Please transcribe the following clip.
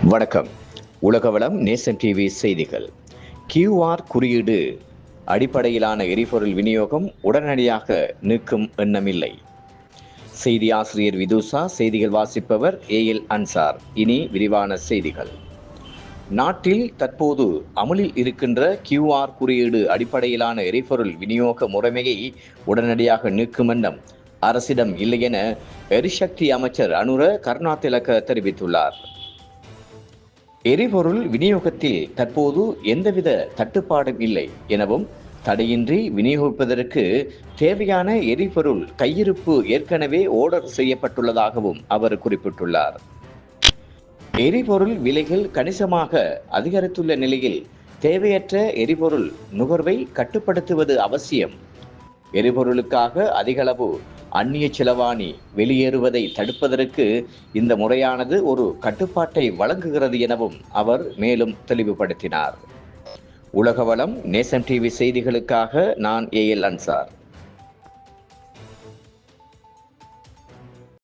வணக்கம். உலகவளம் நேசன் டிவி செய்திகள். QR குறியீடு அடிப்படையிலான எரிபொருள் விநியோகம் உடனடியாக நிற்கும் எண்ணமில்லை. செய்தி ஆசிரியர் விதுஷா, செய்திகள் வாசிப்பவர் AL அன்சார். இனி விரிவான செய்திகள். நாட்டில் தற்போது அமலில் இருக்கின்ற QR குறியீடு அடிப்படையிலான எரிபொருள் விநியோக முறைமையை உடனடியாக நீக்கும் எண்ணம் அரசிடம் இல்லை என எரிசக்தி அமைச்சர் அனுர கருணாதிலக்க தெரிவித்துள்ளார். எரிபொருள் விநியோகத்தில் தற்போது எந்தவித தட்டுப்பாடும் இல்லை எனவும், தடையின்றி விநியோகிப்பதற்கு தேவையான எரிபொருள் கையிருப்பு ஏற்கனவே ஆர்டர் செய்யப்பட்டுள்ளதாகவும் அவர் குறிப்பிட்டுள்ளார். எரிபொருள் விலைகள் கணிசமாக அதிகரித்துள்ள நிலையில் தேவையற்ற எரிபொருள் நுகர்வை கட்டுப்படுத்துவது அவசியம். எரிபொருளுக்காக அதிகளவு அந்நிய செலவாணி வெளியேறுவதை தடுப்பதற்கு இந்த முறையானது ஒரு கட்டுப்பாட்டை வழங்குகிறது எனவும் அவர் மேலும் தெளிவுபடுத்தினார். உலகவளம் நேசன் டிவி செய்திகளுக்காக நான் AL அன்சார்.